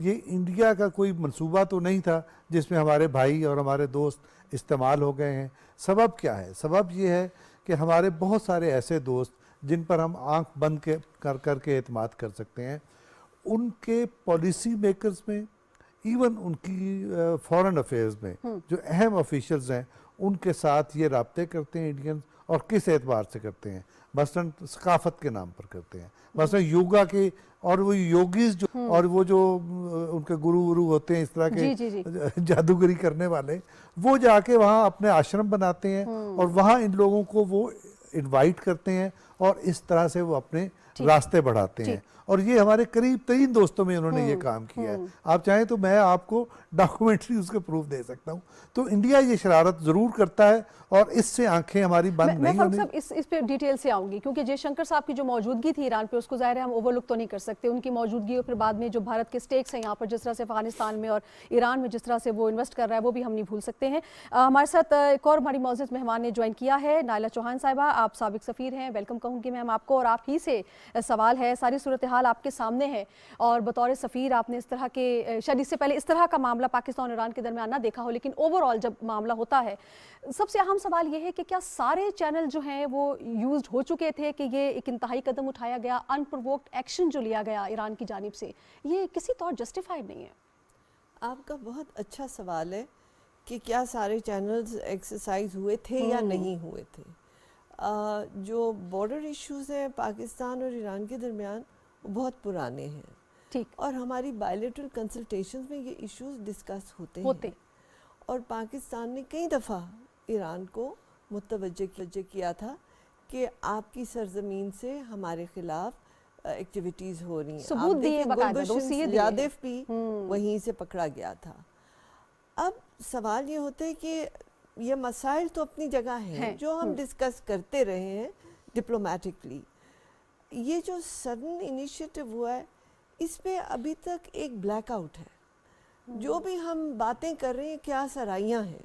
یہ انڈیا کا کوئی منصوبہ تو نہیں تھا جس میں ہمارے بھائی اور ہمارے دوست استعمال ہو گئے ہیں. سبب کیا ہے؟ سبب یہ ہے کہ ہمارے بہت سارے ایسے دوست جن پر ہم آنکھ بند کر کے اعتماد کر سکتے ہیں، ان کے پالیسی میکرز میں، ایون ان کی فورن افیئرز میں جو اہم آفیشلز ہیں ان کے ساتھ یہ رابطے کرتے ہیں انڈینز. اور کس اعتبار سے کرتے ہیں؟ مثلاً ثقافت کے نام پر کرتے ہیں، مثلاً یوگا کے، اور وہ یوگیز جو اور وہ جو ان کے گرو ہوتے ہیں اس طرح کے جادوگری کرنے والے، وہ جا کے وہاں اپنے آشرم بناتے ہیں اور وہاں ان لوگوں کو وہ انوائٹ کرتے ہیں اور اس طرح سے وہ اپنے راستے بڑھاتے ہیں. اور یہ ہمارے قریب ترین دوستوں میں انہوں نے یہ کام کیا ہے. آپ چاہیں تو میں آپ کو ڈاکومنٹری اس کے پروف دے سکتا ہوں. تو انڈیا یہ شرارت ضرور کرتا ہے اور اس سے آنکھیں ہماری بند نہیں ہونی. میں اس پہ ڈیٹیل سے آؤں گی کیونکہ جے شنکر صاحب کی جو موجودگی تھی ایران پہ اس کو ظاہر ہے ہم اوور لک تو نہیں کر سکتے. ان کی موجودگی اور پھر بعد میں جو بھارت کے سٹیکس ہیں یہاں پر جس طرح سے افغانستان میں اور ایران میں جس طرح سے وہ انویسٹ کر رہا ہے وہ بھی ہم نہیں بھول سکتے ہیں. ہمارے ساتھ ایک اور ہماری معزز مہمان نے جوائن کیا ہے، نائلہ چوہان صاحبہ. آپ سابق سفیر ہیں، ویلکم کہوں گی میم آپ کو. اور آپ ہی سے سوال ہے، ساری صورتحال آپ کے سامنے ہے اور بطور سفیر آپ نے اس طرح کے، شاید اس سے پہلے اس طرح کا معاملہ پاکستان اور ایران کے درمیان نہ دیکھا ہو، لیکن اوور آل جب معاملہ ہوتا ہے سب سے اہم سوال یہ ہے کہ کیا سارے چینل جو ہیں وہ یوزڈ ہو چکے تھے کہ یہ ایک انتہائی قدم اٹھایا گیا، ان پرووکڈ ایکشن جو لیا گیا ایران کی جانب سے، یہ کسی طور جسٹیفائڈ نہیں ہے؟ آپ کا بہت اچھا سوال ہے کہ کیا سارے چینلز ایکسرسائز ہوئے تھے یا نہیں ہوئے تھے. جو بارڈر ایشوز ہیں پاکستان اور ایران کے درمیان وہ بہت پرانے ہیں اور ہماری بائیلیٹرل کنسلٹیشنز میں یہ ایشوز ڈسکس ہوتے ہیں اور پاکستان نے کئی دفعہ ایران کو متوجہ کیا تھا کہ آپ کی سرزمین سے ہمارے خلاف ایکٹیویٹیز ہو رہی ہیں. ثبوت دیے گلبشن یادف بھی وہیں سے پکڑا گیا تھا. اب سوال یہ ہوتا ہے کہ یہ مسائل تو اپنی جگہ ہیں جو ہم ڈسکس کرتے رہے ہیں ڈپلومیٹکلی. یہ جو سڈن انیشیٹو ہوا ہے اس پہ ابھی تک ایک بلیک آؤٹ ہے. جو بھی ہم باتیں کر رہے ہیں کیا سرائیاں ہیں.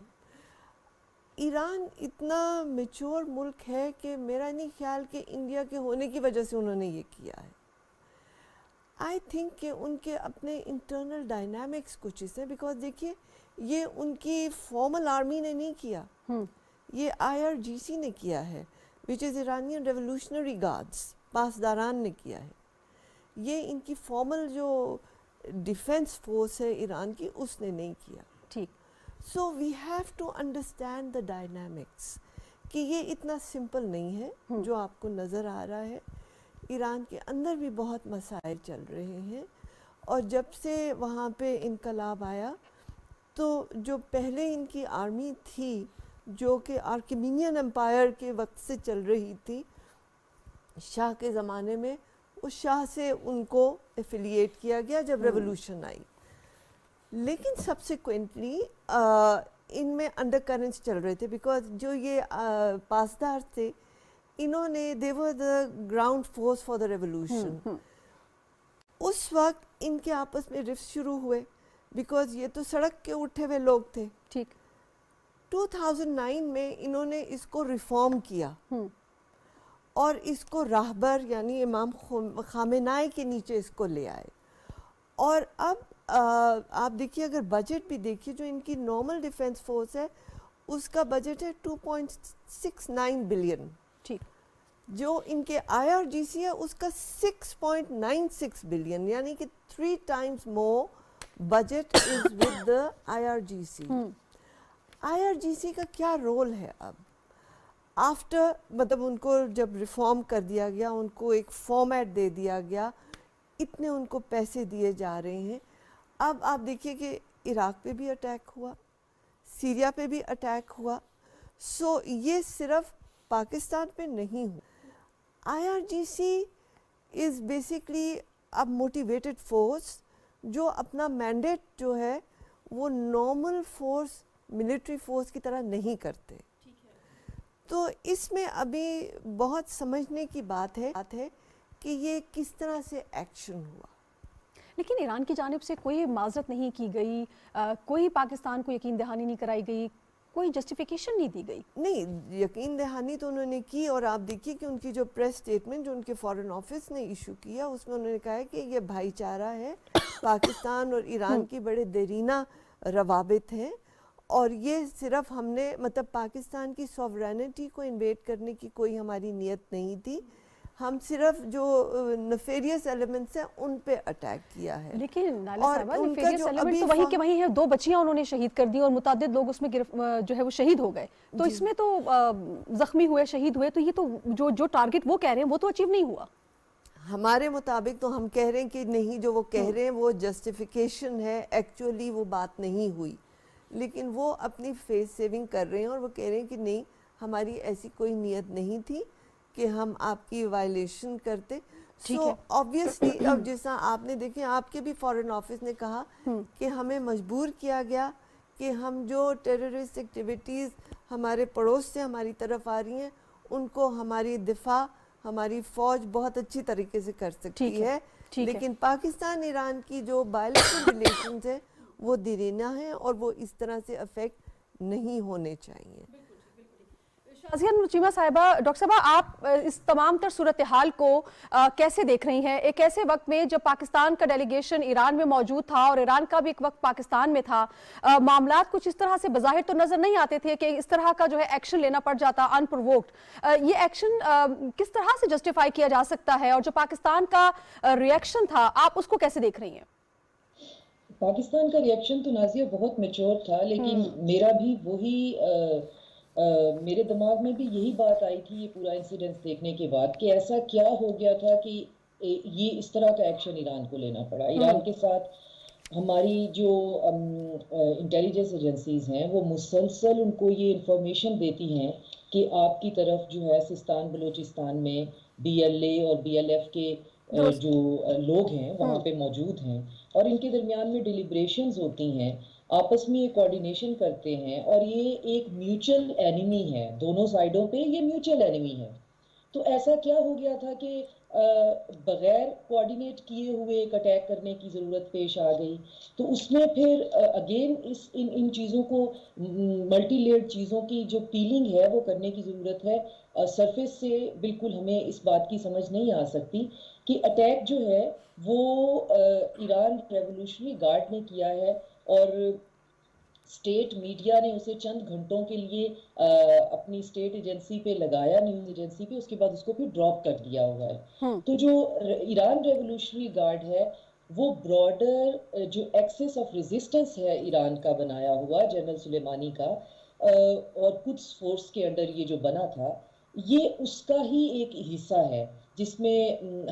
ایران اتنا میچور ملک ہے کہ میرا نہیں خیال کہ انڈیا کے ہونے کی وجہ سے انہوں نے یہ کیا ہے. آئی تھنک کہ ان کے اپنے انٹرنل ڈائنامکس کچھ اس ہیں. بیکاز دیکھیے یہ ان کی فارمل آرمی نے نہیں کیا، یہ IRGC نے کیا ہے which is Iranian Revolutionary Guards، پاسداران نے کیا ہے. یہ ان کی فارمل جو ڈیفنس فورس ہے ایران کی اس نے نہیں کیا. ٹھیک. So we have to understand the dynamics کہ یہ اتنا سمپل نہیں ہے جو آپ کو نظر آ رہا ہے. ایران کے اندر بھی بہت مسائل چل رہے ہیں اور جب سے وہاں پہ انقلاب آیا تو جو پہلے ان کی آرمی تھی جو کہ آرکیمینین امپائر کے وقت سے چل رہی تھی شاہ کے زمانے میں، اس شاہ سے ان کو ایفیلیٹ کیا گیا جب ریولوشن آئی. لیکن سبسیکوینٹلی ان میں انڈر کرنٹس چل رہے تھے بیکاز جو یہ پاسدار تھے انہوں نے they were the ground force for the revolution. اس وقت ان کے آپس میں رفٹ شروع ہوئے بیکاز یہ تو سڑک کے اٹھے ہوئے لوگ تھے. ٹھیک. 2009 میں انہوں نے اس کو ریفارم کیا اور اس کو راہبر یعنی امام خامنہئی کے نیچے اس کو لے آئے. اور اب آپ دیکھیے اگر بجٹ بھی دیکھیے جو ان کی نارمل ڈیفنس فورس ہے اس کا بجٹ ہے 2.69 بلین. ٹھیک. جو ان کے IRGC ہے اس کا 6.96 بلین یعنی کہ 3 times more budget is with the IRGC. IRGC کا کیا رول ہے اب آفٹر، مطلب ان کو جب ریفارم کر دیا گیا، ان کو ایک فارمیٹ دے دیا گیا، اتنے ان کو پیسے دیے جا رہے ہیں. اب آپ دیکھیے کہ عراق پہ بھی اٹیک ہوا، سیریا پہ بھی اٹیک ہوا. سو یہ صرف پاکستان پہ نہیں ہوا. IRGC از بیسکلی اب موٹیویٹڈ فورس جو اپنا مینڈیٹ جو ہے وہ نارمل فورس ملٹری فورس کی طرح نہیں کرتے. تو اس میں ابھی بہت سمجھنے کی بات ہے کہ یہ کس طرح سے ایکشن ہوا. لیکن ایران کی جانب سے کوئی معذرت نہیں کی گئی، کوئی پاکستان کو یقین دہانی نہیں کرائی گئی، کوئی جسٹیفیکیشن نہیں دی گئی. نہیں, یقین دہانی تو انہوں نے کی, اور آپ دیکھیے کہ ان کی جو پریس سٹیٹمنٹ جو ان کے فارن آفس نے ایشو کیا اس میں انہوں نے کہا ہے کہ یہ بھائی چارہ ہے, پاکستان اور ایران کی بڑے دیرینہ روابط ہیں, اور یہ صرف ہم نے مطلب پاکستان کی سوورینٹی کو انویٹ کرنے کی کوئی ہماری نیت نہیں تھی, ہم صرف جو نفیریس ایلیمنٹس ہیں ان پہ اٹیک کیا ہے. لیکن نالا صاحبہ نفیریس ایلیمنٹ تو وہیں کے وہیں ہیں, 2 بچیاں انہوں نے شہید کر دی اور متعدد لوگ اس میں جو ہے وہ شہید ہو گئے, تو اس میں تو زخمی ہوئے, شہید ہوئے, تو یہ تو جو ٹارگٹ وہ کہہ رہے ہیں وہ تو اچیو نہیں ہوا. ہمارے مطابق تو ہم کہہ رہے ہیں کہ نہیں, جو وہ کہہ رہے ہیں وہ جسٹیفیکیشن ہے, ایکچولی وہ بات نہیں ہوئی, لیکن وہ اپنی فیس سیونگ کر رہے ہیں اور وہ کہہ رہے ہیں کہ نہیں ہماری ایسی کوئی نیت نہیں تھی کہ ہم آپ کی وائلیشن کرتے. سو آبویسلی اب جیسا آپ نے دیکھیں, آپ کے بھی فارن آفس نے کہا کہ ہمیں مجبور کیا گیا کہ ہم جو ٹیررسٹ ایکٹیویٹیز ہمارے پڑوس سے ہماری طرف آ رہی ہیں ان کو ہماری دفاع ہماری فوج بہت اچھی طریقے سے کر سکتی ہے, لیکن پاکستان ایران کی جو بائیلیٹرل ریلیشنز ہیں وہ دیرینہ ہیں اور وہ اس طرح سے افیکٹ نہیں ہونے چاہیے. شازیہ نچیمہ صاحبہ, ڈاکٹر صاحبہ آپ اس تمام تر صورتحال کو کیسے دیکھ رہی ہیں؟ ایک ایسے وقت میں جب پاکستان کا ڈیلیگیشن ایران میں موجود تھا اور ایران کا بھی ایک وقت پاکستان میں تھا, معاملات کچھ اس طرح سے بظاہر تو نظر نہیں آتے تھے کہ اس طرح کا جو ہے ایکشن لینا پڑ جاتا ان پرووکڈ. یہ ایکشن کس طرح سے جسٹیفائی کیا جا سکتا ہے, اور جو پاکستان کا ریئیکشن تھا آپ اس کو کیسے دیکھ رہی ہیں؟ پاکستان کا ریئیکشن تو نازیہ بہت میچور تھا, لیکن میرا بھی وہی میرے دماغ میں بھی یہی بات آئی تھی یہ پورا انسیڈنس دیکھنے کے بعد کہ ایسا کیا ہو گیا تھا کہ یہ اس طرح کا ایکشن ایران کو لینا پڑا. ایران کے ساتھ ہماری جو انٹیلیجنس ایجنسیز ہیں وہ مسلسل ان کو یہ انفارمیشن دیتی ہیں کہ آپ کی طرف جو ہے سستان بلوچستان میں BLA اور BLF کے جو لوگ ہیں وہاں پہ موجود ہیں, اور ان کے درمیان میں ڈیلیبریشنز ہوتی ہیں, آپس میں یہ کوارڈینیشن کرتے ہیں, اور یہ ایک میوچل اینیمی ہے, دونوں سائڈوں پہ یہ میوچل اینیمی ہے. تو ایسا کیا ہو گیا تھا کہ بغیر کوارڈینیٹ کیے ہوئے ایک اٹیک کرنے کی ضرورت پیش آ گئی. تو اس میں پھر اگین ان چیزوں کو ملٹی لیئرڈ چیزوں کی جو پیلنگ ہے وہ کرنے کی ضرورت ہے. سرفیس سے بالکل ہمیں اس بات کی سمجھ نہیں آ سکتی کہ اٹیک جو ہے وہ ایران ریولوشنری گارڈ نے کیا ہے, اور اسٹیٹ میڈیا نے اسے چند گھنٹوں کے لیے اپنی اسٹیٹ ایجنسی پہ لگایا, نیوز ایجنسی پہ, اس کے بعد اس کو پھر ڈراپ کر دیا ہوا ہے. تو جو ایران ریولوشنری گارڈ ہے وہ براڈر جو ایکسس آف ریزسٹنس ہے ایران کا بنایا ہوا جنرل سلیمانی کا, اور قدس فورس کے انڈر یہ جو بنا تھا, یہ اس کا ہی ایک حصہ ہے جس میں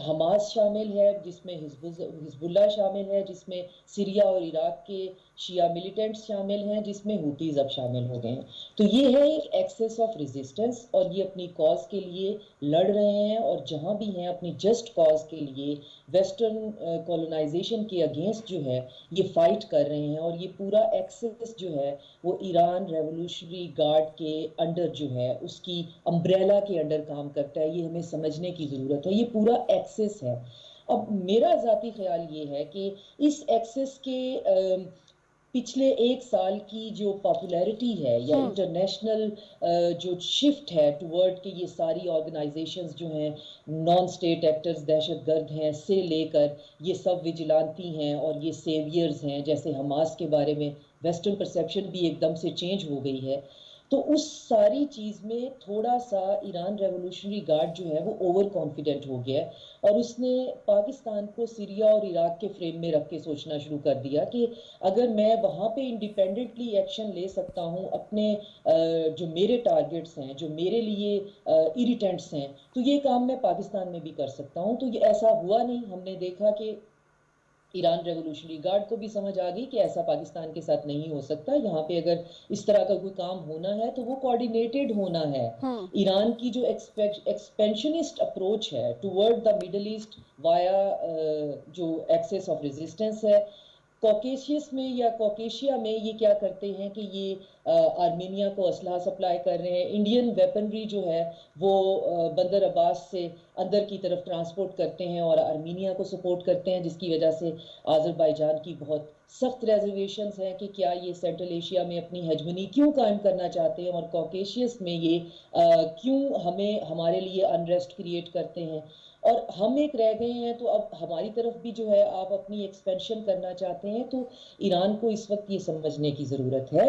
حماس شامل ہے, جس میں حزب اللہ شامل ہے, جس میں سیریا اور عراق کے شیعہ ملیٹنٹس شامل ہیں, جس میں ہوتیز اب شامل ہو گئے ہیں. تو یہ ہے ایک ایکسس آف ریزسٹنس, اور یہ اپنی کاز کے لیے لڑ رہے ہیں, اور جہاں بھی ہیں اپنی جسٹ کاز کے لیے ویسٹرن کولونائزیشن کے اگینسٹ جو ہے یہ فائٹ کر رہے ہیں. اور یہ پورا ایکسس جو ہے وہ ایران ریولوشنری گارڈ کے انڈر جو ہے اس کی امبریلا کے انڈر کام کرتا ہے. یہ ہمیں سمجھنے کی ضرورت ہے, یہ پورا ایکسس ہے. اب میرا ذاتی خیال یہ ہے کہ اس ایکسس کے پچھلے 1 سال کی جو پاپولیرٹی ہے یا انٹرنیشنل جو شفٹ ہے ٹورڈ کہ یہ ساری آرگنائزیشنز جو ہیں نان اسٹیٹ ایکٹرز, دہشت گرد ہیں سے لے کر یہ سب وجلانتی ہیں اور یہ سیویئرز ہیں, جیسے حماس کے بارے میں ویسٹرن پرسیپشن بھی ایک دم سے چینج ہو گئی ہے. تو اس ساری چیز میں تھوڑا سا ایران ریولوشنری گارڈ جو ہے وہ اوور کانفیڈنٹ ہو گیا ہے, اور اس نے پاکستان کو سیریا اور عراق کے فریم میں رکھ کے سوچنا شروع کر دیا کہ اگر میں وہاں پہ انڈیپینڈنٹلی ایکشن لے سکتا ہوں اپنے جو میرے ٹارگٹس ہیں, جو میرے لیے ایریٹنٹس ہیں, تو یہ کام میں پاکستان میں بھی کر سکتا ہوں. تو یہ ایسا ہوا نہیں. ہم نے دیکھا کہ ایران ریولوشنری گارڈ کو بھی سمجھ آ گئی کہ ایسا پاکستان کے ساتھ نہیں ہو سکتا. یہاں پہ اگر اس طرح کا کوئی کام ہونا ہے تو وہ کوارڈینیٹڈ ہونا ہے. ایران کی جو ایکسپینشنسٹ اپروچ ہے ٹورڈ دا مڈل ایسٹ وایا جو ایکسس آف ریزسٹنس ہے, کوکیشیا میں یہ کیا کرتے ہیں کہ یہ آرمینیا کو اسلحہ سپلائی کر رہے ہیں. انڈین ویپنری جو ہے وہ بندر عباس سے اندر کی طرف ٹرانسپورٹ کرتے ہیں اور آرمینیا کو سپورٹ کرتے ہیں، جس کی وجہ سے آذربائیجان کی بہت سخت ریزرویشنز ہیں کہ کیا یہ سینٹرل ایشیا میں اپنی ہیجمنی کیوں قائم کرنا چاہتے ہیں اور کوکیشیس میں یہ کیوں ہمارے لیے انریسٹ کریٹ کرتے ہیں. اور ہم ایک رہ گئے ہیں. تو اب ہماری طرف بھی جو ہے آپ اپنی ایکسپینشن کرنا چاہتے ہیں، تو ایران کو اس وقت یہ سمجھنے کی ضرورت ہے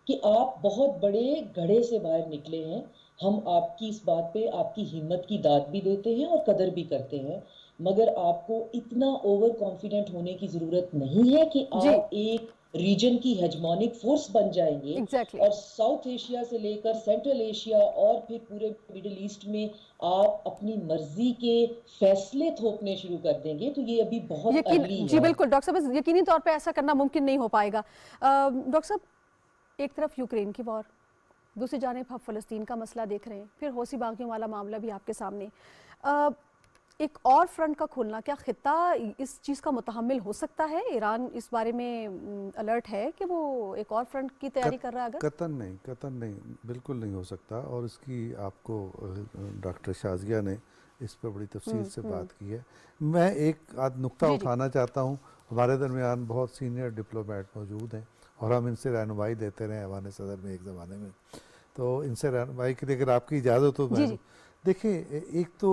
کہ آپ بہت بڑے گڑھے سے باہر نکلے ہیں. ہم آپ کی اس بات پہ آپ کی ہمت کی داد بھی دیتے ہیں اور قدر بھی کرتے ہیں، مگر آپ کو اتنا اوور کانفیڈنٹ ہونے کی ضرورت نہیں ہے کہ آپ ایک ریجن کی ہیجمونک فورس بن جائیں گے اور ساؤتھ ایشیا سے لے کر سینٹرل ایشیا اور پھر پورے مڈل ایسٹ میں آپ اپنی مرضی کے فیصلے تھوپنے شروع کر دیں گے. تو یہ ابھی بہت ارلی ہے. جی بالکل ڈاکٹر صاحب، یقینی طور پہ ایسا کرنا ممکن نہیں ہو پائے گا. ڈاکٹر صاحب، ایک طرف یوکرین کی وار، دوسری جانب آپ فلسطین کا مسئلہ دیکھ رہے ہیں، پھر حوثی باغیوں والا معاملہ بھی آپ کے سامنے. ایک اور فرنٹ کا کھولنا، کیا خطہ اس چیز کا متحمل ہو سکتا ہے؟ ایران اس بارے میں الرٹ ہے کہ وہ ایک اور فرنٹ کی تیاری کر رہا ہے؟ اگر قطعاً نہیں، بالکل نہیں ہو سکتا. اور اس کی آپ کو ڈاکٹر شازیہ نے اس پر بڑی تفصیل سے بات کی ہے. میں ایک آدھ نقطہ اٹھانا چاہتا ہوں. ہمارے درمیان بہت سینئر ڈپلومیٹ موجود ہیں اور ہم ان سے رہنمائی لیتے رہے ایوان صدر میں ایک زمانے میں، تو ان سے رہنمائی کے لیے اگر آپ کی اجازت ہو میں دیکھیں، ایک تو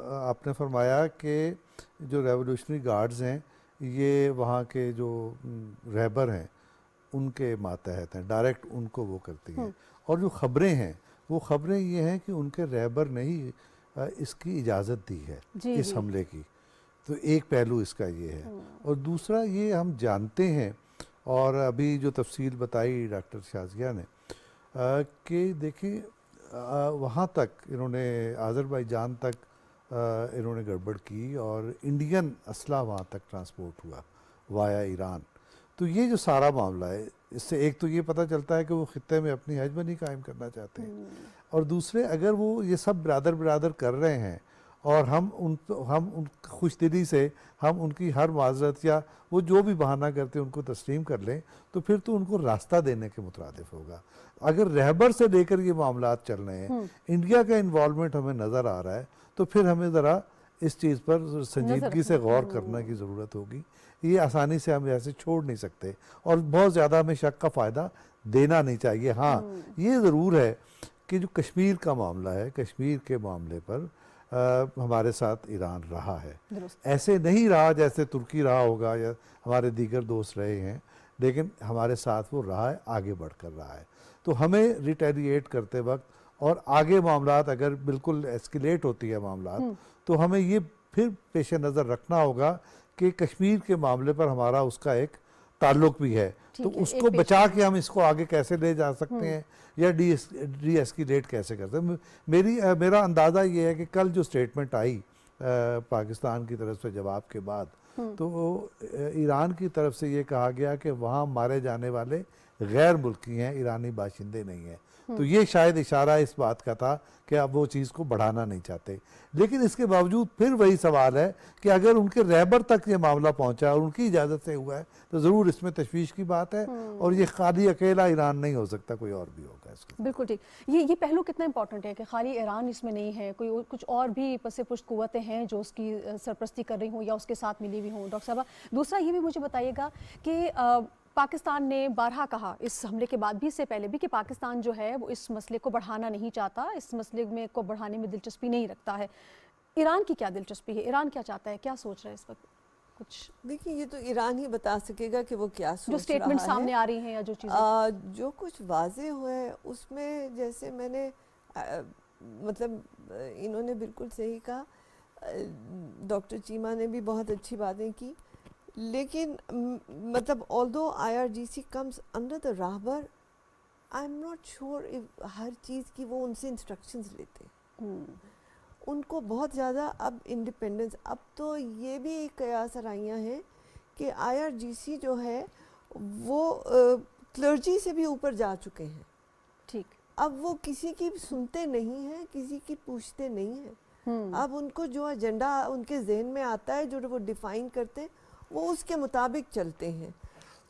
آپ نے فرمایا کہ جو ریولوشنری گارڈز ہیں یہ وہاں کے جو رہبر ہیں ان کے ماتحت ہیں، ڈائریکٹ ان کو وہ کرتی ہیں. اور جو خبریں ہیں وہ خبریں یہ ہیں کہ ان کے رہبر نے ہی اس کی اجازت دی ہے اس حملے کی. تو ایک پہلو اس کا یہ ہے. اور دوسرا یہ ہم جانتے ہیں، اور ابھی جو تفصیل بتائی ڈاکٹر شازیہ نے، کہ دیکھیں وہاں تک انہوں نے آذربائیجان تک انہوں نے گڑبڑ کی اور انڈین اسلحہ وہاں تک ٹرانسپورٹ ہوا وایا ایران. تو یہ جو سارا معاملہ ہے، اس سے ایک تو یہ پتہ چلتا ہے کہ وہ خطے میں اپنی ہیجمنی قائم کرنا چاہتے ہیں، اور دوسرے اگر وہ یہ سب برادر کر رہے ہیں اور ہم ان خوش دلی سے ہم ان کی ہر معذرت یا وہ جو بھی بہانہ کرتے ہیں ان کو تسلیم کر لیں، تو پھر تو ان کو راستہ دینے کے مترادف ہوگا. اگر رہبر سے لے کر یہ معاملات چل رہے ہیں، انڈیا کا انوالومنٹ ہمیں نظر آ رہا ہے، تو پھر ہمیں ذرا اس چیز پر سنجیدگی سے غور کرنے کی ضرورت ہوگی. یہ آسانی سے ہم ایسے چھوڑ نہیں سکتے اور بہت زیادہ ہمیں شک کا فائدہ دینا نہیں چاہیے. ہاں یہ ضرور ہے کہ جو کشمیر کا معاملہ ہے، کشمیر کے معاملے پر ہمارے ساتھ ایران رہا ہے. ایسے نہیں رہا جیسے ترکی رہا ہوگا یا ہمارے دیگر دوست رہے ہیں، لیکن ہمارے ساتھ وہ رہا ہے، آگے بڑھ کر رہا ہے. تو ہمیں ریٹیلیٹ کرتے وقت اور آگے معاملات اگر بالکل ایسکیلیٹ ہوتی ہے معاملات، تو ہمیں یہ پھر پیش نظر رکھنا ہوگا کہ کشمیر کے معاملے پر ہمارا اس کا ایک تعلق بھی ہے. تو اس کو بچا کے ہم اس کو آگے کیسے لے جا سکتے ہیں یا ڈی ایسکیلیٹ کیسے کرتے ہیں. میرا اندازہ یہ ہے کہ کل جو سٹیٹمنٹ آئی پاکستان کی طرف سے جواب کے بعد، تو ایران کی طرف سے یہ کہا گیا کہ وہاں مارے جانے والے غیر ملکی ہیں، ایرانی باشندے نہیں ہیں. تو یہ شاید اشارہ اس بات کا تھا کہ اب وہ چیز کو بڑھانا نہیں چاہتے. لیکن اس کے باوجود پھر وہی سوال ہے کہ اگر ان کے رہبر تک یہ معاملہ پہنچا اور ان کی اجازت سے ہوا ہے تو ضرور اس میں تشویش کی بات ہے. اور یہ خالی اکیلا ایران نہیں ہو سکتا، کوئی اور بھی ہوگا اس کے. بالکل ٹھیک. یہ پہلو کتنا امپورٹنٹ ہے کہ خالی ایران اس میں نہیں ہے، کوئی کچھ اور بھی پس پشت قوتیں ہیں جو اس کی سرپرستی کر رہی ہوں یا اس کے ساتھ ملی ہوئی ہوں. ڈاکٹر صاحبہ، دوسرا یہ بھی مجھے بتائیے گا کہ پاکستان نے بارہا کہا اس حملے کے بعد بھی، اس سے پہلے بھی، کہ پاکستان جو ہے وہ اس مسئلے کو بڑھانا نہیں چاہتا، اس مسئلے میں کو بڑھانے میں دلچسپی نہیں رکھتا ہے. ایران کی کیا دلچسپی ہے؟ ایران کیا چاہتا ہے؟ کیا سوچ رہا ہے اس وقت؟ کچھ دیکھیں، یہ تو ایران ہی بتا سکے گا کہ وہ کیا سوچ رہا ہے. جو سٹیٹمنٹ سامنے آ رہی ہیں یا جو چیزیں جو کچھ واضح ہوا ہے اس میں، جیسے میں نے مطلب انہوں نے بالکل صحیح کہا، ڈاکٹر چیمہ نے بھی بہت اچھی باتیں کی، لیکن مطلب although IRGC comes under the rahbar, I'm not sure if ہر چیز کی وہ ان سے انسٹرکشنز لیتے. ان کو بہت زیادہ اب انڈیپینڈنس، اب تو یہ بھی قیاس آرائیاں ہیں کہ IRGC جو ہے وہ کلرجی سے بھی اوپر جا چکے ہیں. ٹھیک. اب وہ کسی کی سنتے نہیں ہیں، کسی کی پوچھتے نہیں ہیں. اب ان کو جو ایجنڈا ان کے ذہن میں آتا ہے، جو وہ ڈیفائن کرتے ہیں، وہ اس کے مطابق چلتے ہیں.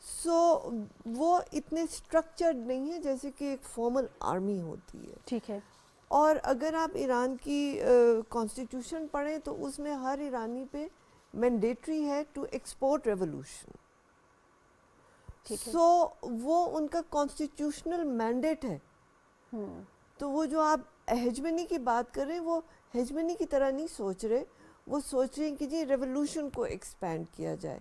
سو وہ اتنے اسٹرکچرڈ نہیں ہے جیسے کہ ایک فارمل آرمی ہوتی ہے. ٹھیک ہے. اور اگر آپ ایران کی کانسٹیٹیوشن پڑھیں تو اس میں ہر ایرانی پہ مینڈیٹری ہے ٹو ایکسپورٹ ریولوشن. سو وہ ان کا کانسٹیٹیوشنل مینڈیٹ ہے. تو وہ جو آپ ہیجمنی کی بات کر رہے ہیں وہ ہیجمنی کی طرح نہیں سوچ رہے, وہ سوچ رہے ہیں کہ جی ریولوشن کو ایکسپینڈ کیا جائے.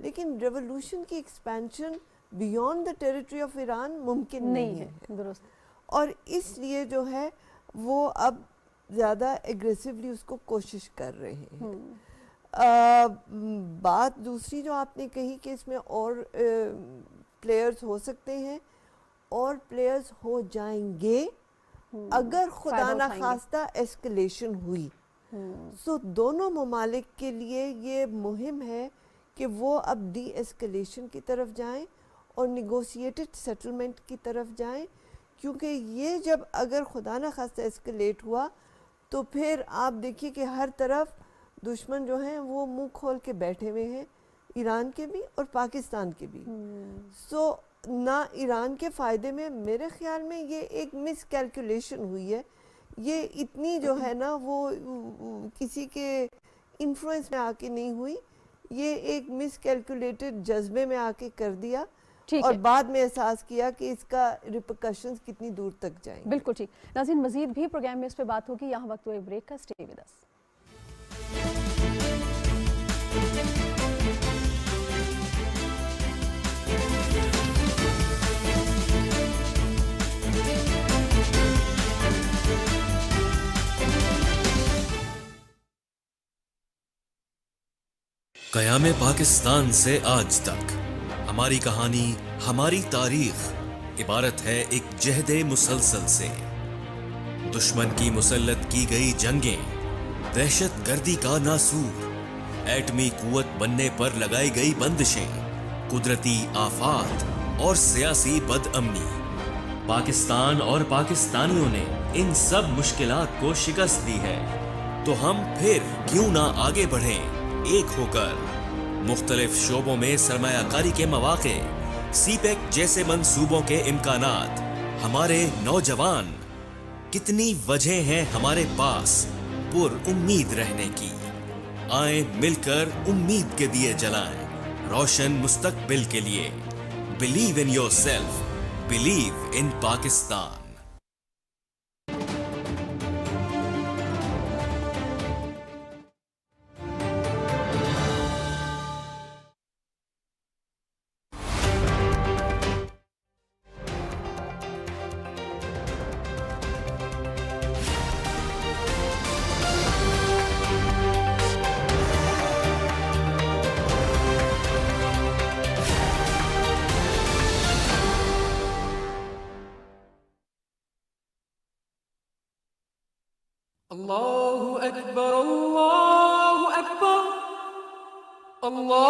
لیکن ریولوشن کی expansion beyond the territory of Iran ممکن نہیں ہے. درست. اور اس لیے جو ہے وہ اب زیادہ ایگریسولی اس کو کوشش کر رہے ہیں. بات دوسری جو آپ نے کہی کہ اس میں اور پلیئرز ہو سکتے ہیں, اور پلیئرز ہو جائیں گے اگر خدا نخواستہ ایسکلیشن ہوئی. سو دونوں ممالک کے لیے یہ مہم ہے کہ وہ اب ڈی ایسکلیشن کی طرف جائیں اور نیگوسیٹڈ سیٹلمنٹ کی طرف جائیں, کیونکہ یہ جب اگر خدا نخواستہ ایسکلیٹ ہوا تو پھر آپ دیکھیے کہ ہر طرف دشمن جو ہیں وہ منہ کھول کے بیٹھے ہوئے ہیں, ایران کے بھی اور پاکستان کے بھی. سو نہ ایران کے فائدے میں, میرے خیال میں یہ ایک مس کیلکولیشن ہوئی ہے. یہ اتنی جو ہے نا وہ کسی کے انفلوئنس میں آ کے نہیں ہوئی, یہ ایک مس کیلکولیٹڈ جذبے میں آ کے کر دیا اور بعد میں احساس کیا کہ اس کا ریپرکشنز کتنی دور تک جائیں. بالکل ٹھیک. ناظرین مزید بھی پروگرام میں اس پہ بات ہوگی, یہاں وقت ہوئے بریک کا. Stay with us. قیام پاکستان سے آج تک ہماری کہانی, ہماری تاریخ عبارت ہے ایک جہد مسلسل سے. دشمن کی مسلط کی گئی جنگیں, دہشت گردی کا ناسور, ایٹمی قوت بننے پر لگائی گئی بندشیں, قدرتی آفات اور سیاسی بد امنی. پاکستان اور پاکستانیوں نے ان سب مشکلات کو شکست دی ہے, تو ہم پھر کیوں نہ آگے بڑھیں ایک ہو کر. مختلف شعبوں میں سرمایہ کاری کے مواقع, سی پیک جیسے منصوبوں کے امکانات, ہمارے نوجوان, کتنی وجہیں ہیں ہمارے پاس پر امید رہنے کی. آئیں مل کر امید کے دیے جلائیں روشن مستقبل کے لیے. Believe in your self, believe in Pakistan. الله أكبر الله أكبر الله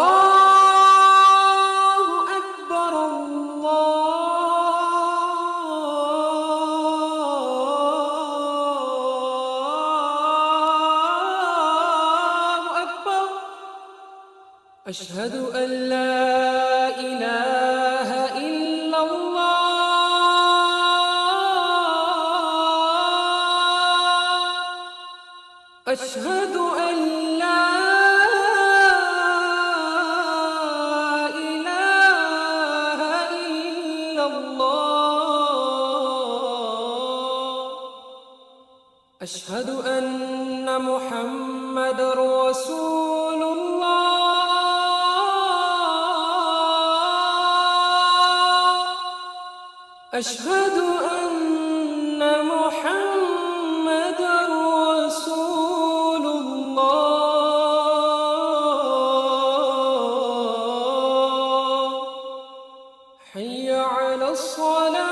أكبر الله أكبر. أشهد أن لا إله إلا الله. أشهد أن لا إله إلا الله. أشهد أن محمد رسول الله. أشهد أن محمد رسول الله. حي على الصلاة.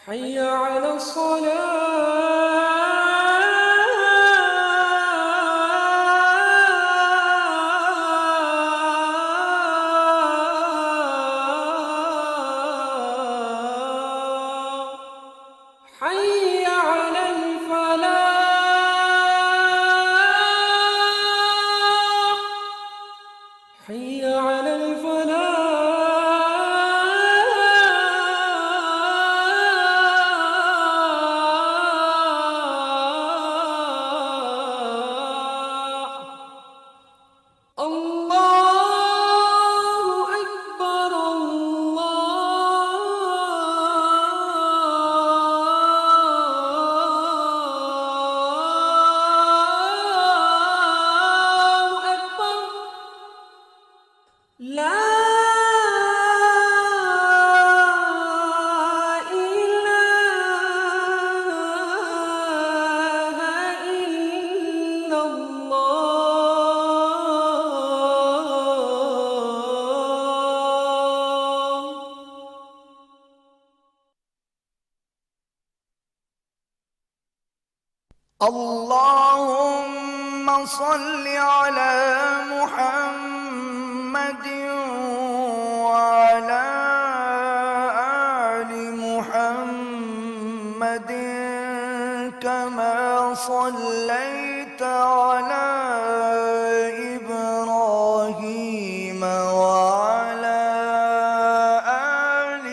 حي على الصلاة. حي على الفلاح. الله أكبر الله أكبر لا إله إلا الله. اللهم صل على محمد وعلى آل محمد كما صليت على إبراهيم وعلى آل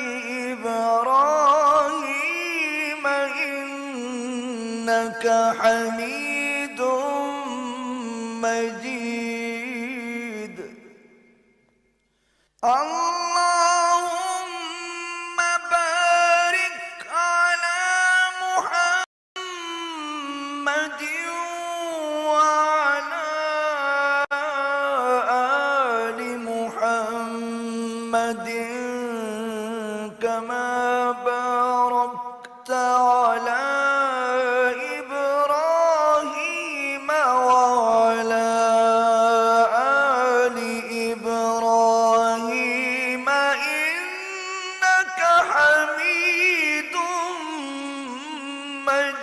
إبراهيم إنك حميد مجيد. اللهم بارك على محمد وعلى آل محمد كما باركت على إبراهيم وعلى آل إبراهيم إنك حميد مجيد.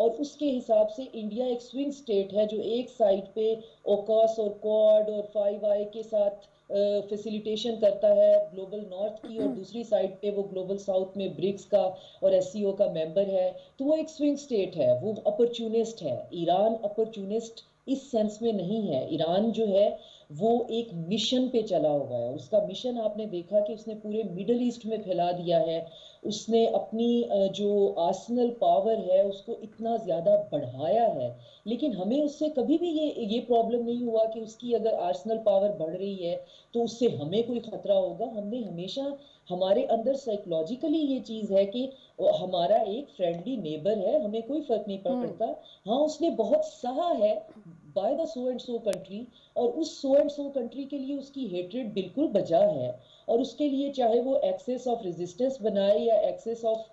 اور اس کے حساب سے انڈیا ایک سوئنگ سٹیٹ ہے جو ایک سائڈ پہ اوکاس اور کوڈ اور 5i کے ساتھ فیسیلیٹیشن کرتا ہے گلوبل نارتھ کی، اور دوسری سائڈ پہ وہ گلوبل ساؤتھ میں برکس کا اور ایس سی او کا ممبر ہے. تو وہ ایک سوئنگ سٹیٹ ہے، وہ اپرچونسٹ ہے. ایران اپرچونسٹ اس سینس میں نہیں ہے. ایران جو ہے وہ ایک مشن پہ چلا ہوا ہے. اس کا مشن آپ نے دیکھا کہ اس نے پورے مڈل ایسٹ میں پھیلا دیا ہے. اس نے اپنی جو آرسنل پاور ہے اس کو اتنا زیادہ بڑھایا ہے، لیکن ہمیں اس سے کبھی بھی یہ پرابلم نہیں ہوا کہ اس کی اگر آرسنل پاور بڑھ رہی ہے تو اس سے ہمیں کوئی خطرہ ہوگا. ہم نے ہمیشہ ہمارے اندر سائیکولوجیکلی یہ چیز ہے کہ ہمارا ایک فرینڈلی نیبر ہے، ہمیں کوئی فرق نہیں پڑتا. ہاں اس نے بہت سہا ہے by the so and so country, اور اس سو اینڈ سو کنٹری کے لیے اس کی ہیٹریڈ بالکل بجا ہے، اور اس کے لیے چاہے وہ ایکسس آف ریزسٹنس بنائے یا ایکسس آف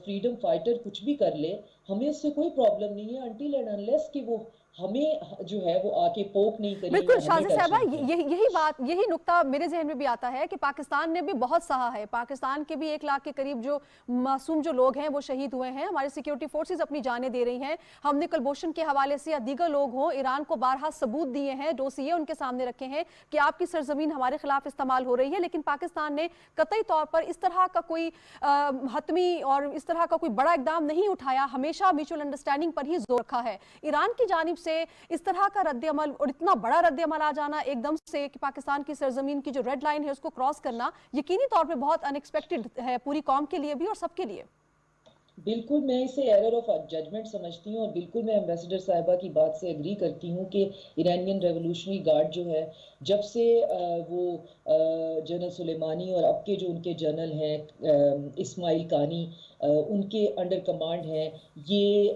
فریڈم فائٹر کچھ بھی کر لے، ہمیں اس سے کوئی پرابلم نہیں ہے انٹل اینڈ انلیس کہ وہ ہمیں جو ہے وہ آ کے پوک نہیں کریں. بالکل شازیہ صاحبہ، یہی بات، یہی نقطہ میرے ذہن میں بھی آتا ہے کہ پاکستان نے بھی بہت سہا ہے. پاکستان کے بھی 1 لاکھ کے قریب جو معصوم جو لوگ ہیں وہ شہید ہوئے ہیں. ہماری سیکیورٹی فورسز اپنی جانیں دے رہی ہیں. ہم نے کلبھوشن کے حوالے سے یا دیگر لوگ ہوں ایران کو بارہا ثبوت دیے ہیں، ڈوسیے ان کے سامنے رکھے ہیں کہ آپ کی سرزمین ہمارے خلاف استعمال ہو رہی ہے، لیکن پاکستان نے قطعی طور پر اس طرح کا کوئی حتمی اور اس طرح کا کوئی بڑا اقدام نہیں اٹھایا. ہمیشہ میوچل انڈرسٹینڈنگ پر ہی زور رکھا ہے. ایران کی جانب سے اس طرح کا رد عمل اور اتنا بڑا رد عمل آ جانا ایک دم سے کہ پاکستان کی سرزمین کی جو ریڈ لائن ہے اس کو کراس کرنا یقینی طور پہ بہت ان ایکسپیکٹڈ ہے پوری قوم کے لیے بھی اور سب کے لیے. بالکل میں اسے ایرر آف ججمنٹ سمجھتی ہوں، اور بالکل میں ایمبیسڈر صاحبہ کی بات سے اگری کرتی ہوں کہ ایرانین ریولوشنری گارڈ جو ہے جب سے وہ جنرل سلیمانی اور اب کے جو ان کے جنرل ہیں اسماعیل قانی ان کے انڈر کمانڈ ہیں، یہ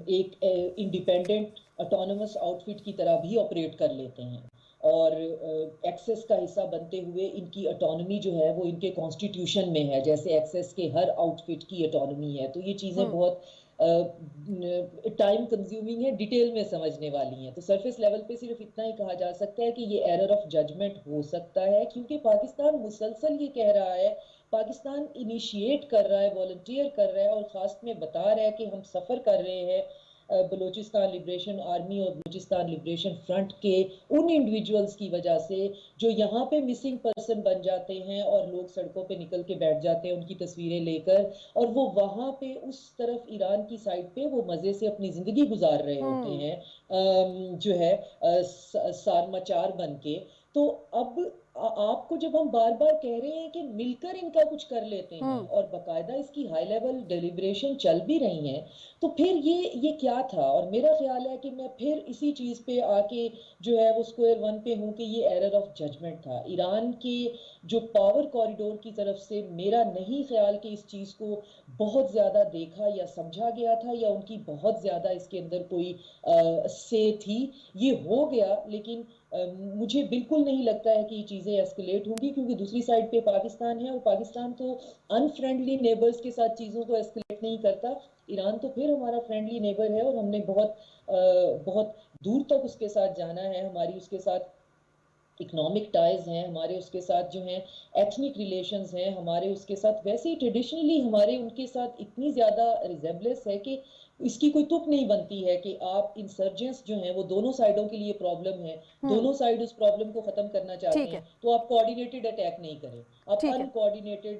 ایک انڈیپینڈنٹ اٹانومس آؤٹ فٹ کی طرح بھی آپریٹ کر لیتے ہیں، اور ایکسس کا حصہ بنتے ہوئے ان کی اٹانومی جو ہے وہ ان کے کانسٹیٹیوشن میں ہے، جیسے ایکسس کے ہر آؤٹ فٹ کی اٹانومی ہے. تو یہ چیزیں بہت ٹائم کنزیومنگ ہے، ڈیٹیل میں سمجھنے والی ہیں. تو سرفیس لیول پہ صرف اتنا ہی کہا جا سکتا ہے کہ یہ ایرر آف ججمنٹ ہو سکتا ہے، کیونکہ پاکستان مسلسل یہ کہہ رہا ہے، پاکستان انیشیٹ کر رہا ہے، والنٹیئر کر رہا ہے، اور خاص میں بتا رہا ہے کہ ہم سفر کر رہے ہیں بلوچستان لبریشن آرمی اور بلوچستان لبریشن فرنٹ کے ان انڈیویجولز کی وجہ سے جو یہاں پہ مسنگ پرسن بن جاتے ہیں اور لوگ سڑکوں پہ نکل کے بیٹھ جاتے ہیں ان کی تصویریں لے کر، اور وہ وہاں پہ اس طرف ایران کی سائڈ پہ وہ مزے سے اپنی زندگی گزار رہے ہوتے ہیں جو ہے سارماچار بن کے. تو اب آپ کو جب ہم بار بار کہہ رہے ہیں کہ مل کر ان کا کچھ کر لیتے ہیں اور باقاعدہ اس کی ہائی لیول ڈیلیبریشن چل بھی رہی ہیں، تو پھر یہ کیا تھا؟ اور میرا خیال ہے کہ میں پھر اسی چیز پہ آ کے جو ہے وہ اسکوئر ون پہ ہوں کہ یہ ایرر آف ججمنٹ تھا. ایران کے جو پاور کوریڈور کی طرف سے میرا نہیں خیال کہ اس چیز کو بہت زیادہ دیکھا یا سمجھا گیا تھا، یا ان کی بہت زیادہ اس کے اندر کوئی سے تھی. یہ ہو گیا، لیکن مجھے بالکل نہیں لگتا ہے کہ یہ چیزیں ایسکلیٹ ہوں گی، کیونکہ دوسری سائڈ پہ پاکستان ہے، اور پاکستان تو ان فرینڈلی نیبرز کے ساتھ چیزوں کو ایسکلیٹ نہیں کرتا. ایران تو پھر ہمارا فرینڈلی نیبر ہے، اور ہم نے بہت دور تک اس کے ساتھ جانا ہے. ہماری اس کے ساتھ اکنامک ٹائز ہیں، ہمارے اس کے ساتھ جو ہیں ایتھنک ریلیشنز ہیں، ہمارے اس کے ساتھ ویسے ہی ٹریڈیشنلی ہمارے ان کے ساتھ اتنی زیادہ ریزیبلنس ہے کہ اس کی کوئی تک نہیں بنتی ہے کہ آپ انسرجنس جو ہیں وہ دونوں سائڈوں کے لیے پرابلم ہے، دونوں سائڈ اس پرابلم کو ختم کرنا چاہتے ہیں، تو آپ کوآرڈینیٹڈ اٹیک نہیں کریں، آپ ان کوآرڈینیٹڈ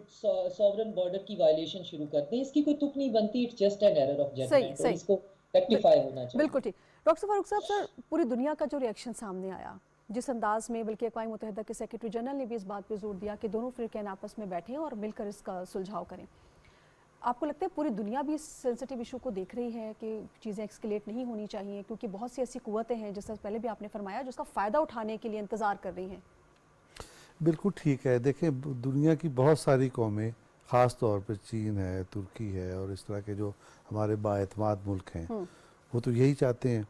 سوورن بارڈر کی وائلیشن شروع کرتے ہیں. اس کی کوئی تک نہیں بنتی. It's just an error of judgement, اور اس کو ریکٹیفائی ہونا چاہیے. بالکل ٹھیک. ڈاکٹر فاروق صاحب، سر پوری دنیا کا جو ریئیکشن سامنے آیا جس انداز میں، بلکہ اقوام متحدہ کے سیکرٹری جنرل نے بھی اس بات پہ زور دیا کہ دونوں فریقین آپس میں بیٹھیں اور مل کر اس کا سلجھاؤ کریں، آپ کو لگتا ہے پوری دنیا بھی اس سینسٹیو ایشو کو دیکھ رہی ہے کہ چیزیں ایکسکلیٹ نہیں ہونی چاہیے، کیونکہ بہت سی ایسی قوتیں ہیں جس سے پہلے بھی آپ نے فرمایا جو اس کا فائدہ اٹھانے کے لیے انتظار کر رہی ہیں؟ بالکل ٹھیک ہے. دیکھیں دنیا کی بہت ساری قومیں، خاص طور پہ چین ہے، ترکی ہے، اور اس طرح کے جو ہمارے بااعتماد ملک ہیں، وہ تو یہی چاہتے ہیں.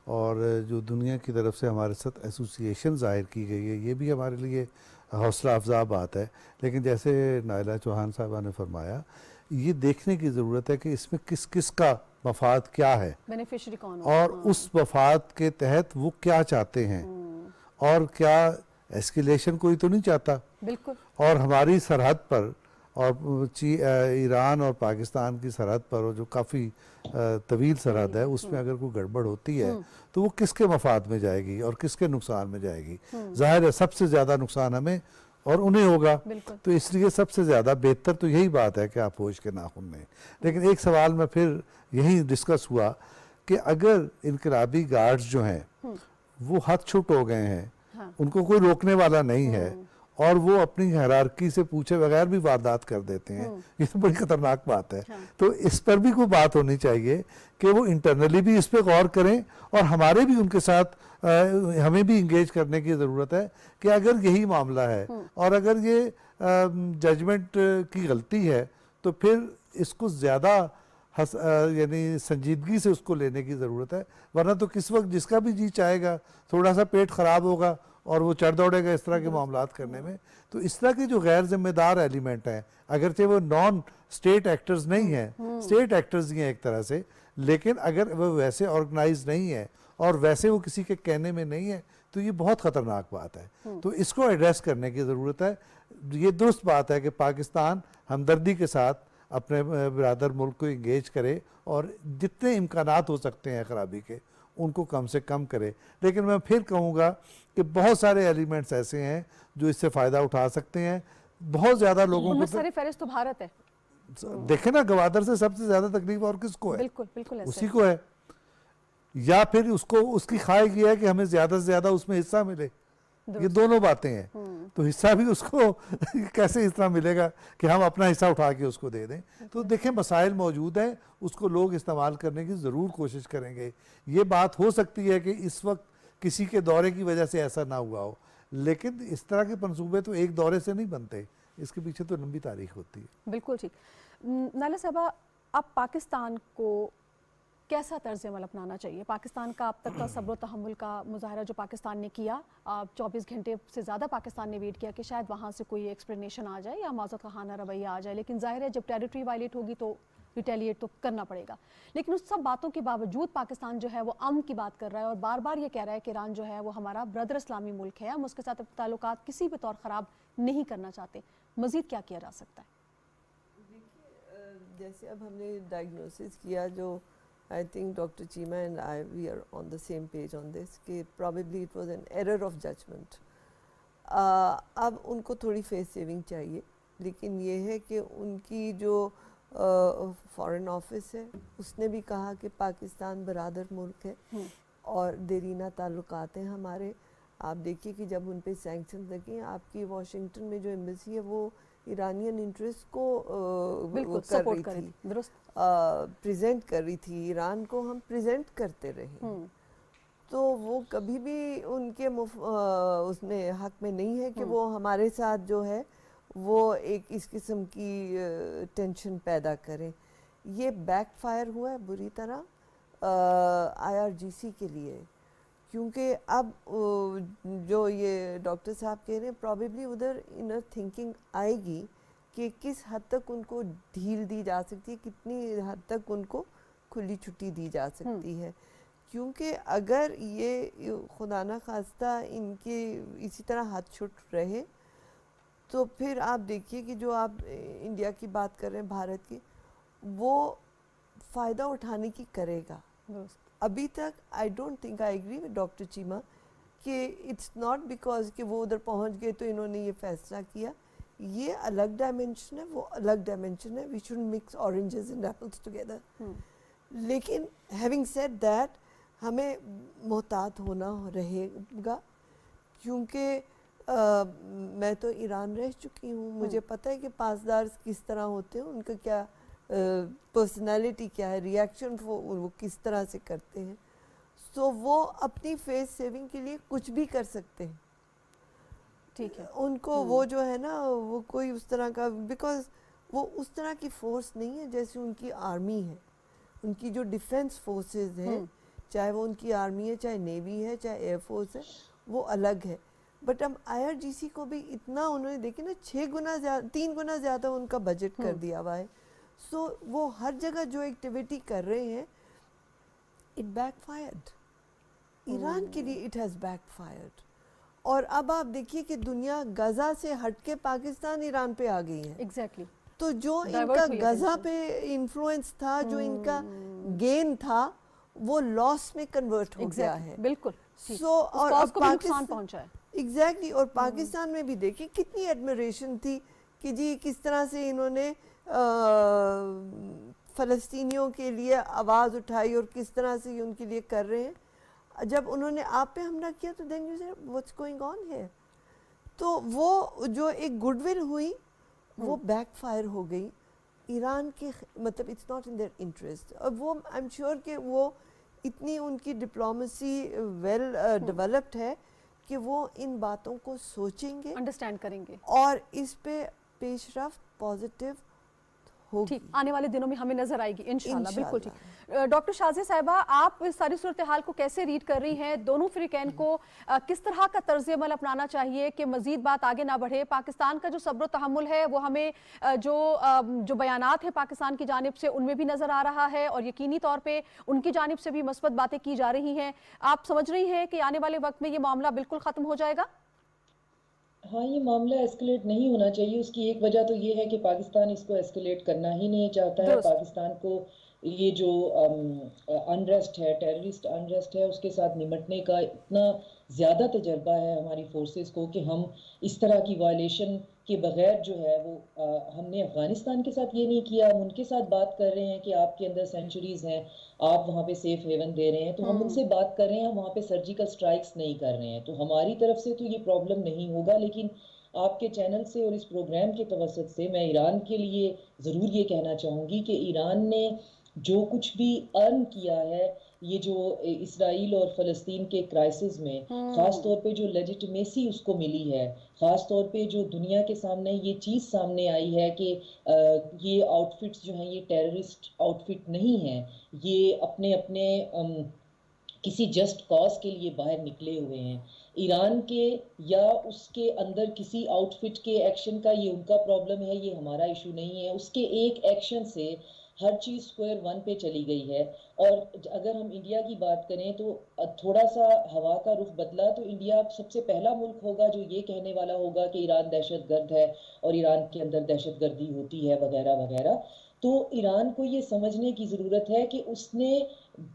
اور جو دنیا کی طرف سے ہمارے ساتھ ایسوسیشن ظاہر کی گئی ہے، یہ بھی ہمارے لیے حوصلہ افزا بات ہے. لیکن جیسے نائلہ چوہان صاحبہ نے فرمایا، یہ دیکھنے کی ضرورت ہے کہ اس میں کس کس کا مفاد کیا ہے، بینیفیشری کون، اور اس مفاد کے تحت وہ کیا چاہتے ہیں، اور کیا ایسکیلیشن کوئی تو نہیں چاہتا. بالکل. اور ہماری سرحد پر اور ایران اور پاکستان کی سرحد پر جو کافی طویل سرحد ہے اس میں اگر کوئی گڑبڑ ہوتی ہے تو وہ کس کے مفاد میں جائے گی اور کس کے نقصان میں جائے گی؟ ظاہر ہے سب سے زیادہ نقصان ہمیں اور انہیں ہوگا. تو اس لیے سب سے زیادہ بہتر تو یہی بات ہے کہ آپ ہوش کے ناخن میں. لیکن ایک سوال میں پھر یہی ڈسکس ہوا کہ اگر انقلابی گارڈز جو ہیں وہ ہاتھ چھٹ ہو گئے ہیں, ان کو کوئی روکنے والا نہیں ہے اور وہ اپنی ہیرارکی سے پوچھے بغیر بھی واردات کر دیتے ہیں, یہ تو بڑی خطرناک بات ہے. تو اس پر بھی کوئی بات ہونی چاہیے کہ وہ انٹرنلی بھی اس پہ غور کریں اور ہمارے بھی ان کے ساتھ ہمیں بھی انگیج کرنے کی ضرورت ہے کہ اگر یہی معاملہ ہے اور اگر یہ ججمنٹ کی غلطی ہے تو پھر اس کو زیادہ یعنی سنجیدگی سے اس کو لینے کی ضرورت ہے. ورنہ تو کس وقت جس کا بھی جی چاہے گا, تھوڑا سا پیٹ خراب ہوگا اور وہ چڑھ دوڑے گا اس طرح کے معاملات کرنے میں. تو اس طرح کے جو غیر ذمہ دار ایلیمنٹ ہیں, اگرچہ وہ نان اسٹیٹ ایکٹرز نہیں ہیں, اسٹیٹ ایکٹرز ہی ہیں ایک طرح سے, لیکن اگر وہ ویسے آرگنائز نہیں ہے اور ویسے وہ کسی کے کہنے میں نہیں ہے تو یہ بہت خطرناک بات ہے. تو اس کو ایڈریس کرنے کی ضرورت ہے. یہ درست بات ہے کہ پاکستان ہمدردی کے ساتھ اپنے برادر ملک کو انگیج کرے اور جتنے امکانات ہو سکتے ہیں خرابی کے ان کو کم سے کم کرے. لیکن میں پھر کہوں گا کہ بہت سارے ایلیمنٹس ایسے ہیں جو اس سے فائدہ اٹھا سکتے ہیں. بہت زیادہ لوگوں کو سر فہرست تو بھارت ہے. دیکھیں نا, گوادر سے سب سے زیادہ تکلیف اور کس کو ہے؟ بالکل اسی کو ہے. یا پھر اس کی خواہش یہ ہے کہ ہمیں زیادہ سے زیادہ اس میں حصہ ملے. یہ دونوں باتیں ہیں. تو حصہ بھی اس کو کیسے اس طرح ملے گا کہ ہم اپنا حصہ اٹھا کے اس کو دے دیں. تو دیکھیں مسائل موجود ہیں, اس کو لوگ استعمال کرنے کی ضرور کوشش کریں گے. یہ بات ہو سکتی ہے کہ اس وقت کسی کے دورے کی وجہ سے ایسا نہ ہوا ہو, لیکن اس طرح کے منصوبے تو ایک دورے سے نہیں بنتے, اس کے پیچھے تو لمبی تاریخ ہوتی ہے. بالکل ٹھیک. نائلہ صاحبہ, اب پاکستان کو کیسا طرز عمل اپنانا چاہیے؟ پاکستان کا اب تک کا صبر و تحمل کا مظاہرہ جو پاکستان نے کیا, 24 گھنٹے سے زیادہ پاکستان نے ویٹ کیا کہ شاید وہاں سے کوئی ایکسپلینیشن آ جائے یا معذرت خواہانہ رویہ آ جائے, لیکن ظاہر ہے جب ٹیریٹری وائلیٹ ہوگی تو ریٹیلیٹ تو کرنا پڑے گا. لیکن اس سب باتوں کے باوجود پاکستان جو ہے وہ امن کی بات کر رہا ہے اور بار بار یہ کہہ رہا ہے کہ ایران جو ہے وہ ہمارا برادر اسلامی ملک ہے, ہم اس کے ساتھ تعلقات کسی بھی طور خراب نہیں کرنا چاہتے. مزید کیا کیا جا سکتا ہے؟ جیسے اب ہم نے ڈائگنوسس کیا, جو I think Dr. Cheema and I, we are on the same page on this, کہ probably it was an error of judgment. اب ان کو تھوڑی فیس سیونگ چاہیے, لیکن یہ ہے کہ ان کی جو فارن آفس ہے اس نے بھی کہا کہ پاکستان برادر ملک ہے اور دیرینہ تعلقات ہیں ہمارے. آپ دیکھیے کہ جب ان پہ سینکشن لگے, آپ کی واشنگٹن میں جو ایمبیسی ہے وہ ایرانین انٹرسٹ کو کر رہی تھی, پریزنٹ کر رہی تھی. ایران کو ہم پریزنٹ کرتے رہے, تو وہ کبھی بھی ان کے اس میں حق میں نہیں ہے کہ وہ ہمارے ساتھ جو ہے وہ ایک اس قسم کی ٹینشن پیدا کریں. یہ بیک فائر ہوا ہے بری طرح IRGC کے لیے, کیونکہ اب جو یہ ڈاکٹر صاحب کہہ رہے ہیں پرابیبلی ادھر انر تھنکنگ آئے گی کہ کس حد تک ان کو ڈھیل دی جا سکتی ہے, کتنی حد تک ان کو کھلی چھٹی دی جا سکتی ہے. کیونکہ اگر یہ خدا نہ خواستہ ان کے اسی طرح ہاتھ چھٹ رہے تو پھر آپ دیکھیے کہ جو آپ انڈیا کی بات کر رہے ہیں, بھارت کی, وہ فائدہ اٹھانے کی کرے گا. ابھی تک I don't think, I agree with doctor Cheema کہ اٹس ناٹ بیکاز کہ وہ ادھر پہنچ گئے تو انہوں نے یہ فیصلہ کیا. یہ الگ ڈائمنشن ہے, وہ الگ ڈائمنشن ہے. We should mix oranges and apples together. لیکن ہیونگ سیڈ دیٹ ہمیں محتاط ہونا رہے گا, کیونکہ میں تو ایران رہ چکی ہوں, مجھے پتہ ہے کہ پاسدار کس طرح ہوتے ہیں, ان کا کیا پرسنالٹی کیا ہے, ری ایکشن وہ کس طرح سے کرتے ہیں. سو وہ اپنی فیس سیونگ کے لیے کچھ بھی کر سکتے ہیں. ٹھیک ہے, ان کو وہ جو ہے نا وہ کوئی اس طرح کا, بیکاز وہ اس طرح کی فورس نہیں ہے جیسے ان کی آرمی ہے. ان کی جو ڈیفنس فورسز ہیں, چاہے وہ ان کی آرمی ہے, چاہے نیوی ہے, چاہے ایئر فورس ہے, وہ الگ ہے. بٹ اب IRGC کو بھی اتنا انہوں نے دیکھیں نا 3 گنا زیادہ ان کا بجٹ کر دیا ہوا ہے. سو وہ ہر جگہ جو ایکٹیویٹی کر رہے ہیں, اٹ بیک فائرڈ. ایران کے لیے اٹ ہیز بیک فائرڈ. اور اب آپ دیکھیے کہ دنیا غزہ سے ہٹ کے پاکستان ایران پہ آ گئی ہے. ایگزیکٹلی. تو جو ان Divert کا ہوئی غزہ attention. پہ انفلوئنس تھا, جو ان کا گین تھا, وہ لاس میں کنورٹ ہو گیا ہے. بالکل. سو اور کاز کو بھی نقصان پاکستان پہنچا ہے. ایگزیکٹلی, اور پاکستان میں بھی دیکھیں کتنی ایڈمریشن تھی کہ جی کس طرح سے انہوں نے فلسطینیوں کے لیے آواز اٹھائی اور کس طرح سے یہ ان کے لیے کر رہے ہیں. جب انہوں نے آپ پہ حملہ کیا تو then you said what's going on here. تو وہ جو ایک گڈ ول ہوئی وہ بیک فائر ہو گئی ایران کے, مطلب it's not in their interest. اور وہ آئی ایم شیور کہ وہ اتنی ان کی ڈپلومیسی ویل ڈیولپڈ ہے کہ وہ ان باتوں کو سوچیں گے, انڈرسٹینڈ کریں گے, اور اس پہ پیش رفت پازیٹیو ہوگی. ٹھیک, آنے والے دنوں میں ہمیں نظر آئے گی انشاءاللہ. بالکل ٹھیک. انشاءاللہ. ڈاکٹر شازیہ صاحبہ, آپ اس ساری صورتحال کو کیسے ریڈ کر رہی ہیں؟ دونوں فریقین کو کس طرح کا طرز عمل اپنانا چاہیے کہ مزید بات آگے نہ بڑھے؟ پاکستان کا جو صبر و تحمل ہے وہ ہمیں جو بیانات ہیں پاکستان کی جانب سے ان میں بھی نظر آ رہا ہے, اور یقینی طور پہ ان کی جانب سے بھی مثبت باتیں کی جا رہی ہیں. آپ سمجھ رہی ہیں کہ آنے والے وقت میں یہ معاملہ بالکل ختم ہو جائے گا؟ ہاں, یہ معاملہ ایسکلیٹ نہیں ہونا چاہیے. اس کی ایک وجہ تو یہ ہے کہ پاکستان اس کو ایسکلیٹ کرنا ہی نہیں چاہتا ہے. پاکستان کو یہ جو انریسٹ ہے, ٹیررسٹ انریسٹ ہے, اس کے ساتھ نمٹنے کا اتنا زیادہ تجربہ ہے ہماری فورسز کو کہ ہم اس طرح کی وائلیشن کے بغیر جو ہے وہ ہم نے افغانستان کے ساتھ یہ نہیں کیا. ہم ان کے ساتھ بات کر رہے ہیں کہ آپ کے اندر سینچریز ہیں, آپ وہاں پہ سیف ہیون دے رہے ہیں, تو ہم ان سے بات کر رہے ہیں, ہم وہاں پہ سرجیکل سٹرائکس نہیں کر رہے ہیں. تو ہماری طرف سے تو یہ پرابلم نہیں ہوگا, لیکن آپ کے چینل سے اور اس پروگرام کے توسط سے میں ایران کے لیے ضرور یہ کہنا چاہوں گی کہ ایران نے جو کچھ بھی ارن کیا ہے یہ جو اسرائیل اور فلسطین کے کرائسس میں, خاص طور پہ جو لیجیٹمیسی اس کو ملی ہے, خاص طور پہ جو دنیا کے سامنے یہ چیز سامنے آئی ہے کہ یہ آؤٹ فٹس جو ہیں یہ ٹیررسٹ آؤٹ فٹ نہیں ہیں, یہ اپنے اپنے کسی جسٹ کاز کے لیے باہر نکلے ہوئے ہیں. ایران کے یا اس کے اندر کسی آؤٹ فٹ کے ایکشن کا یہ ان کا پرابلم ہے, یہ ہمارا ایشو نہیں ہے. اس کے ایک ایکشن سے ہر چیز سکوئر ون پہ چلی گئی ہے. اور اگر ہم انڈیا کی بات کریں تو تھوڑا سا ہوا کا رخ بدلا تو انڈیا سب سے پہلا ملک ہوگا جو یہ کہنے والا ہوگا کہ ایران دہشت گرد ہے اور ایران کے اندر دہشت گردی ہوتی ہے وغیرہ وغیرہ. تو ایران کو یہ سمجھنے کی ضرورت ہے کہ اس نے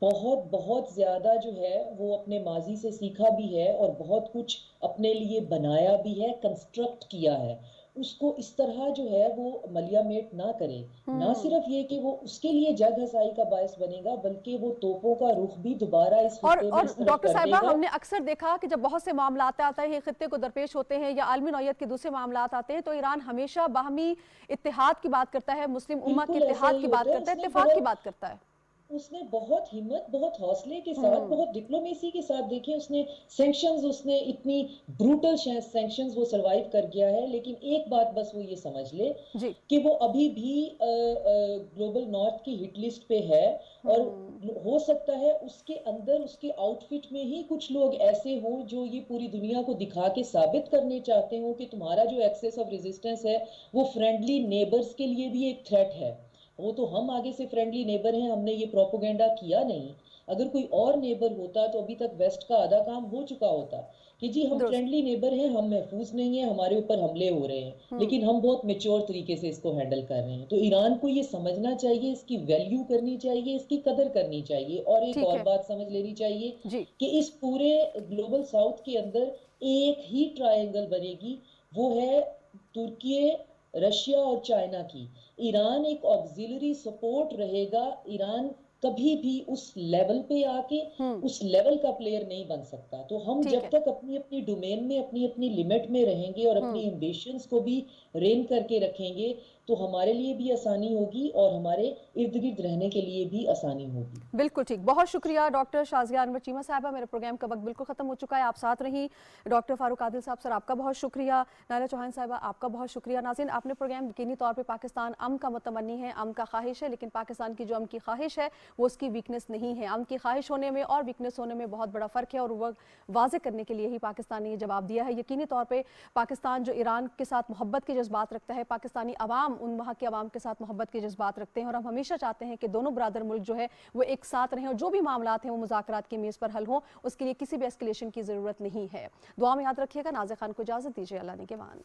بہت زیادہ جو ہے وہ اپنے ماضی سے سیکھا بھی ہے اور بہت کچھ اپنے لیے بنایا بھی ہے, کنسٹرکٹ کیا ہے. اس کو اس طرح جو ہے وہ ملیامیٹ نہ کرے. نہ صرف یہ کہ وہ اس کے لیے جگ ہسائی کا باعث بنے گا, بلکہ وہ توپوں کا رخ بھی دوبارہ اس خطے میں اس طرف ڈاکٹر کر دے صاحبہ, گا. ہم نے اکثر دیکھا کہ جب بہت سے معاملات آتے ہیں خطے کو درپیش ہوتے ہیں یا عالمی نوعیت کے دوسرے معاملات آتے ہیں, تو ایران ہمیشہ باہمی اتحاد کی بات کرتا ہے, مسلم امت کے اتحاد کی بات کرتا ہے, اتفاق کی بات کرتا ہے. اس نے بہت ہمت, بہت حوصلے کے ساتھ, بہت ڈپلومیسی کے ساتھ, دیکھیں اس نے سینکشنز, اس نے اتنی بروٹل سینکشنز وہ سروائیو کر گیا ہے. لیکن ایک بات بس وہ یہ سمجھ لے کہ وہ ابھی بھی گلوبل نارتھ کی ہٹ لسٹ پہ ہے, اور ہو سکتا ہے اس کے اندر اس کے آؤٹ فٹ میں ہی کچھ لوگ ایسے ہوں جو یہ پوری دنیا کو دکھا کے ثابت کرنے چاہتے ہوں کہ تمہارا جو ایکسس آف ریزسٹنس ہے وہ فرینڈلی نیبرز کے لیے بھی ایک تھریٹ ہے. وہ تو ہم آگے سے فرینڈلی نیبر ہیں, ہم نے یہ پروپیگنڈا کیا نہیں. اگر کوئی اور نیبر ہوتا تو ابھی تک ویسٹ کا آدھا کام ہو چکا ہوتا کہ جی ہم فرینڈلی نیبر ہیں, ہم محفوظ نہیں ہیں, ہمارے اوپر حملے ہو رہے ہیں, لیکن ہم بہت میچور طریقے سے اس کو ہینڈل کر رہے ہیں. تو ایران کو یہ سمجھنا چاہیے, اس کی ویلیو کرنی چاہیے, اس کی قدر کرنی چاہیے. اور ایک اور بات سمجھ لینی چاہیے کہ اس پورے گلوبل ساؤتھ کے اندر ایک ہی ٹرائنگل بنے گی, وہ ہے ترکی, رشیا اور چائنا کی. ایران ایک آکسیلری سپورٹ رہے گا. ایران کبھی بھی اس لیول پہ آ کے اس لیول کا پلیئر نہیں بن سکتا. تو ہم جب تک اپنی اپنی ڈومین میں اپنی اپنی لیمٹ میں رہیں گے اور اپنی ایمبیشنز کو بھی رین کر کے رکھیں گے تو ہمارے لیے بھی آسانی ہوگی اور ہمارے ارد گرد رہنے کے لیے بھی آسانی ہوگی. بالکل ٹھیک. بہت شکریہ ڈاکٹر شازیہ انور چیمہ صاحبہ. میرے پروگرام کا وقت بالکل ختم ہو چکا ہے, آپ ساتھ رہیں. ڈاکٹر فاروق عادل صاحب سر آپ کا بہت شکریہ. نائلہ چوہان صاحبہ آپ کا بہت شکریہ. ناظرین, آپ نے پروگرام یقینی طور پہ پاکستان امن کا متمنی ہے, امن کا خواہش ہے, لیکن پاکستان کی جو امن کی خواہش ہے وہ اس کی ویکنس نہیں ہے. امن کی خواہش ہونے میں اور ویکنس ہونے میں بہت بڑا فرق ہے, اور وہ واضح کرنے کے لیے ہی پاکستان نے یہ جواب دیا ہے. یقینی طور پہ پاکستان جو ایران کے ساتھ محبت کے جذبات رکھتا ہے, پاکستانی عوام ان وہاں کے عوام کے ساتھ محبت کے جذبات رکھتے ہیں, اور ہم ہمیشہ چاہتے ہیں کہ دونوں برادر ملک جو ہے وہ ایک ساتھ رہیں, اور جو بھی معاملات ہیں وہ مذاکرات کی میز پر حل ہوں. اس کے لیے کسی بھی ایسکیلیشن کی ضرورت نہیں ہے. دعا میں یاد رکھیے گا. نازیہ خان کو اجازت دیجیے. اللہ نگہبان.